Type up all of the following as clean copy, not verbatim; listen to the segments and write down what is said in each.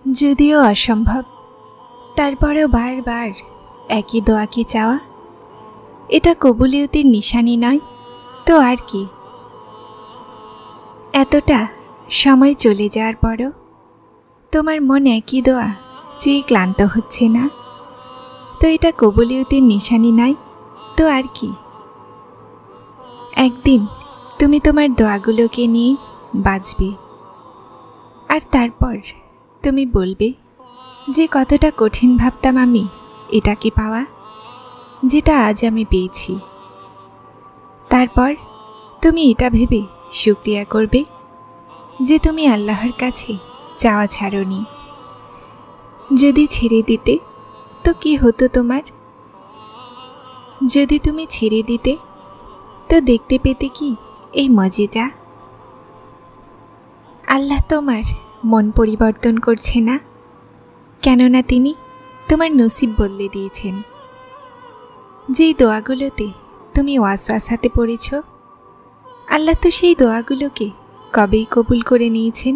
যদিও অসম্ভব, তারপরেও বারবার একই দোয়াকে চাওয়া, এটা কবুলিয়তের নিশানি নয় তো আর কি? এতটা সময় চলে যাওয়ার পরও তোমার মন একই দোয়া চেয়ে ক্লান্ত হচ্ছে না, তো এটা কবুলিয়তের নিশানি নয় তো আর কি? একদিন তুমি তোমার দোয়াগুলোকে নিয়ে বাঁচবে, আর তারপর তুমি বলবে যে কতটা কঠিন ভাবতাম আমি এটাকে পাওয়া, যেটা আজ আমি পেয়েছি। তারপর তুমি এটা ভেবে শুকরিয়া করবে যে তুমি আল্লাহর কাছে চাওয়া ছাড়োনি। যদি ছেড়ে দিতে তো কি হতো তোমার? যদি তুমি ছেড়ে দিতে তো দেখতে পেতে কি এই মজেজা? আল্লাহ তোমার মন পরিবর্তন করছে না, কেননা তিনি তোমার নসিব বদলে দিয়েছেন। যেই দোয়াগুলোতে তুমি ওয়াসওয়াসাতে পড়েছ, আল্লাহ তো সেই দোয়াগুলোকে কবেই কবুল করে নিয়েছেন।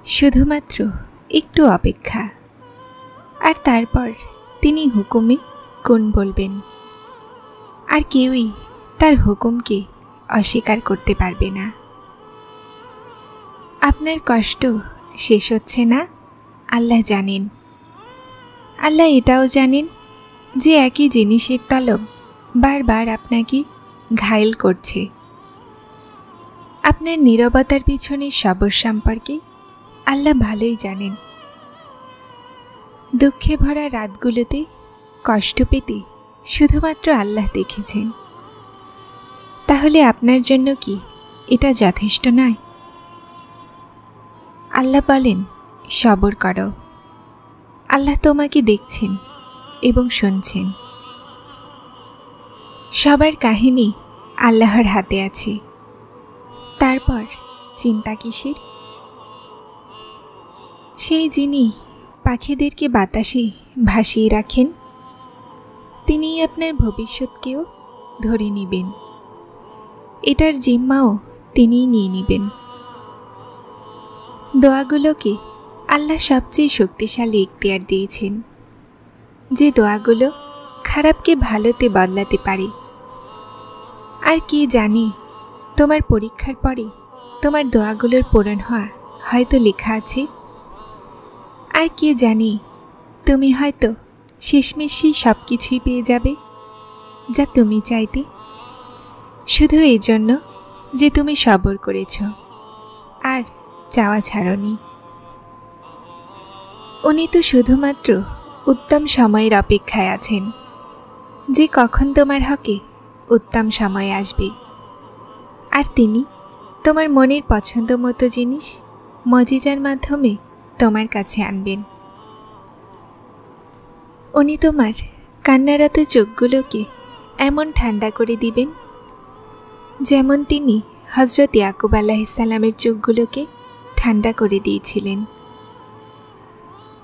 শুধুমাত্র একটু অপেক্ষা, আর তারপর তিনি হুকুমে কোন বলবেন, আর কেউই তার হুকুমকে অস্বীকার করতে পারবে না। আপনার কষ্ট শেষ হচ্ছে না, আল্লাহ জানেন। আল্লাহ এটাও জানেন যে একই জিনিসের তলব বারবার আপনাকে ঘায়েল করছে। আপনার নীরবতার পিছনে সবর সম্পর্কে আল্লাহ ভালোই জানেন। দুঃখে ভরা রাতগুলোতে কষ্ট পেতে শুধুমাত্র আল্লাহ দেখেছেন। তাহলে আপনার জন্য কি এটা যথেষ্ট নয়? আল্লাহ বলেন, সবর করো। আল্লাহ তোমাকে দেখছেন এবং শুনছেন। সবার কাহিনী আল্লাহর হাতে আছে, তারপর চিন্তা কিসের? সেই যিনি পাখিদেরকে বাতাসে ভাসিয়ে রাখেন, তিনিই আপনার ভবিষ্যৎকেও ধরে নেবেন। এটার জিম্মাও তিনিই নিয়ে নেবেন। দোয়াগুলোকে আল্লাহ সবচেয়ে শক্তিশালী ইখতিয়ার দিয়েছেন, যে দোয়াগুলো খারাপকে ভালোতে বদলাতে পারে। আর কে জানে, তোমার পরীক্ষার পরে তোমার দোয়াগুলোর পূরণ হওয়া হয়তো লেখা আছে। আর কে জানে, তুমি হয়তো শেষমেশই সব কিছুই পেয়ে যাবে যা তুমি চাইতে, শুধু এই জন্য যে তুমি সবর করেছ আর চাওয়া ছাড়নি। উনি তো শুধুমাত্র উত্তম সময়ের অপেক্ষায় আছেন, যে কখন তোমার হকে উত্তম সময় আসবে, আর তিনি তোমার মনের পছন্দ মতো জিনিস মজিজার মাধ্যমে তোমার কাছে আনবেন। উনি তোমার কান্নারত চোখগুলোকে এমন ঠান্ডা করে দিবেন, যেমন তিনি হজরত ইয়াকুব আলাইহিসসালামের চোখগুলোকে ঠান্ডা করে দিয়েছিলেন।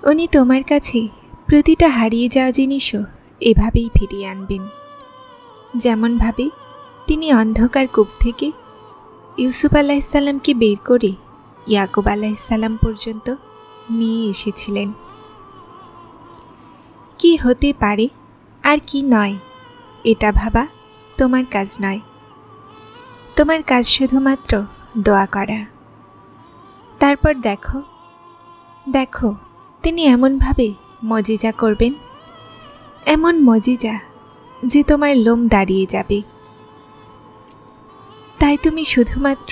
উনি তোমার কাছে প্রতিটা হারিয়ে যাওয়া জিনিসও এভাবেই ফিরিয়ে আনবেন, যেমনভাবে তিনি অন্ধকার কূপ থেকে ইউসুফ আলাইহিসসালামকে বের করে ইয়াকুব আলাইহিসসালাম পর্যন্ত নিয়ে এসেছিলেন। কি হতে পারে আর কি নয়, এটা ভাবা তোমার কাজ নয়। তোমার কাজ শুধুমাত্র দোয়া করা। তারপর দেখো দেখো তিনি এমনভাবে মজিজা করবেন, এমন মজিজা যে তোমার লোম দাঁড়িয়ে যাবে। তাই তুমি শুধুমাত্র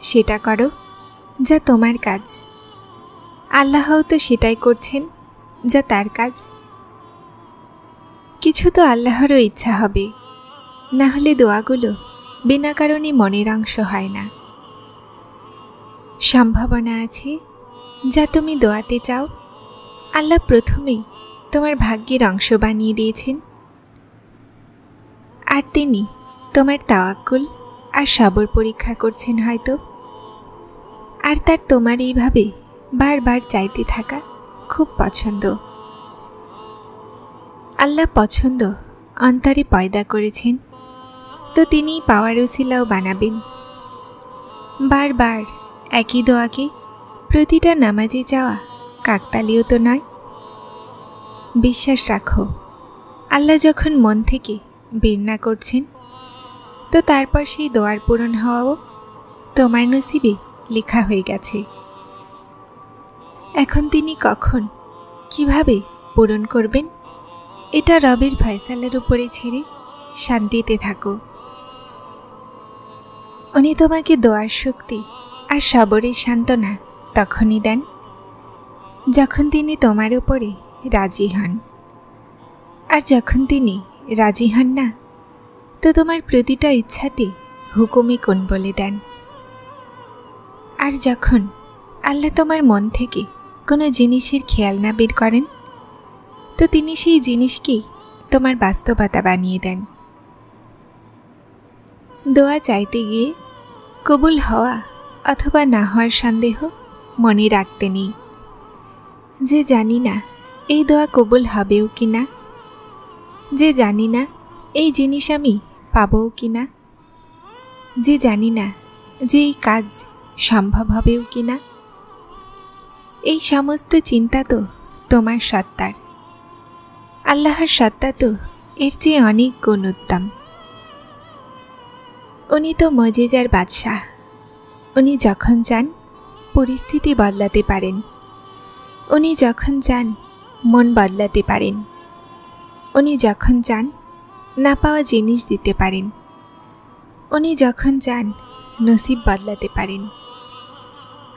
সেটা করো যা তোমার কাজ। আল্লাহও তো সেটাই করছেন যা তার কাজ। কিছু তো আল্লাহরও ইচ্ছা হবে, না হলে দোয়াগুলো বিনা কারণে মনের অংশ হয় না। সম্ভাবনা আছে যা তুমি দোয়াতে চাও, আল্লাহ প্রথমেই তোমার ভাগ্যের অংশ বানিয়ে দিয়েছেন, আর তিনি তোমার তাওয়াক্কুল আর সবর পরীক্ষা করছেন হয়তো। আর তার তোমার এইভাবে বারবার চাইতে থাকা খুব পছন্দ। আল্লাহ পছন্দ অন্তরে পয়দা করেছেন, তো তিনিই পাওয়ার উসিলাও বানাবেন। বারবার একই দোয়াকে প্রতিটা নামাজে চাওয়া কাকতালীয় তো নয়। বিশ্বাস রাখো, আল্লাহ যখন মন থেকে বের না করছেন, তো তারপর সেই দোয়ার পূরণ হওয়াও তোমার নসিবে লেখা হয়ে গেছে। এখন তিনি কখন কিভাবে পূরণ করবেন, এটা রবের ফয়সালার উপরে ছেড়ে শান্তিতে থাকো। উনি তোমাকে দোয়ার শক্তি আর সবরের সান্ত্বনা তখনই দেন যখন তিনি তোমার উপরে রাজি হন। আর যখন তিনি রাজি হন না, তো তোমার প্রতিটা ইচ্ছাতে হুকুমে কোন বলে দেন। আর যখন আল্লাহ তোমার মন থেকে কোনো জিনিসের খেয়াল না বের করেন, তো তিনি সেই জিনিসকেই তোমার বাস্তবতা বানিয়ে দেন। দোয়া চাইতে গিয়ে কবুল হওয়া অথবা না হওয়ার সন্দেহ মনে রাখতে নেই। যে জানি না এই দোয়া কবুল হবেও কি না, যে জানি না এই জিনিস আমি পাবও কি না, যে জানি না যে এই কাজ সম্ভব হবেও কি না, এই সমস্ত চিন্তা তো তোমার সত্তার। আল্লাহর সত্তা তো এর চেয়ে অনেক গুণ উত্তম। উনি তো মজিজার বাদশাহ। উনি যখন চান পরিস্থিতি বদলাতে পারেন, উনি যখন চান মন বদলাতে পারেন, উনি যখন চান না পাওয়া জিনিস দিতে পারেন, উনি যখন চান নসিব বদলাতে পারেন।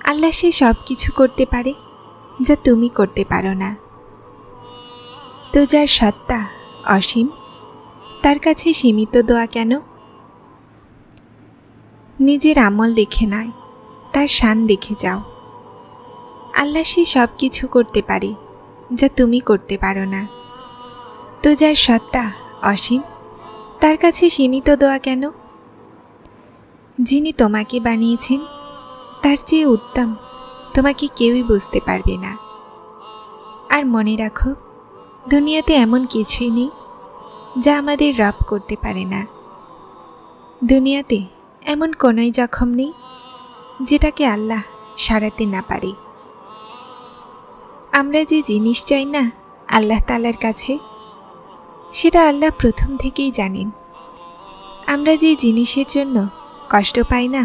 আল্লাহ সে সব কিছু করতে পারে যা তুমি করতে পারো না। তো যার সত্তা অসীম, তার কাছে সীমিত দোয়া কেন? নিজের আমল দেখে নয়, তার শান দেখে যাও। আল্লাহ সে সব কিছু করতে পারে যা তুমি করতে পারো না। তো যার সত্তা অসীম, তার কাছে সীমিত দোয়া কেন? যিনি তোমাকে বানিয়েছেন তার চেয়ে উত্তম তোমাকে কেউই বুঝতে পারবে না। আর মনে রাখো, দুনিয়াতে এমন কিছুই নেই যা আমাদের রব করতে পারে না। দুনিয়াতে এমন কোনোই জখম নেই যেটাকে আল্লাহ সারাতে না পারে। আমরা যে জিনিস চাই না আল্লাহ তাআলার কাছে, সেটা আল্লাহ প্রথম থেকেই জানেন। আমরা যে জিনিসের জন্য কষ্ট পাই না,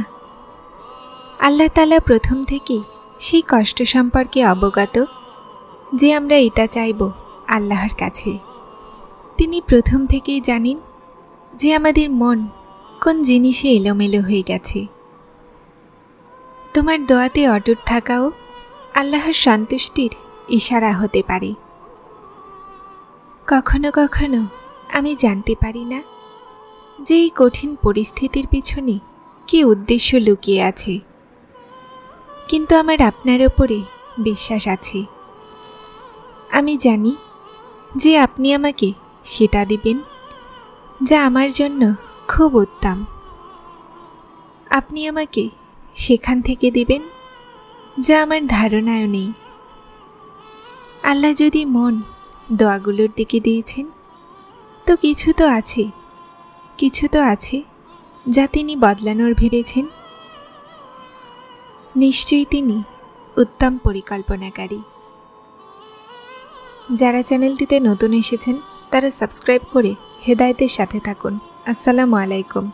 আল্লাহ তাআলা প্রথম থেকেই সেই কষ্ট সম্পর্কে অবগত যে আমরা এটা চাইব আল্লাহর কাছে। তিনি প্রথম থেকেই জানেন যে আমাদের মন কোন জিনিসে এলোমেলো হয়ে গেছে। তোমার দোয়াতে অটুট থাকাও আল্লাহর সন্তুষ্টির ইশারা হতে পারে। কখনো কখনো আমি জানতে পারি না যে এই কঠিন পরিস্থিতির পিছনে কী উদ্দেশ্য লুকিয়ে আছে, কিন্তু আমার আপনার ওপরে বিশ্বাস আছে। আমি জানি যে আপনি আমাকে সেটা দিবেন যা আমার জন্য খুব উত্তম। আপনি আমাকে সেখান থেকে দিবেন যা আমার ধারণায়ও নেই। আল্লাহ যদি মন দোয়াগুলোর দিকে দিয়েছেন, তো কিছু তো আছে যা তিনি বদলানোর ভেবেছেন। নিশ্চয়ই তিনি উত্তম পরিকল্পনাকারী। যারা চ্যানেলটিতে নতুন এসেছেন তারা সাবস্ক্রাইব করে হেদায়েতের সাথে থাকুন। আসসালামু আলাইকুম।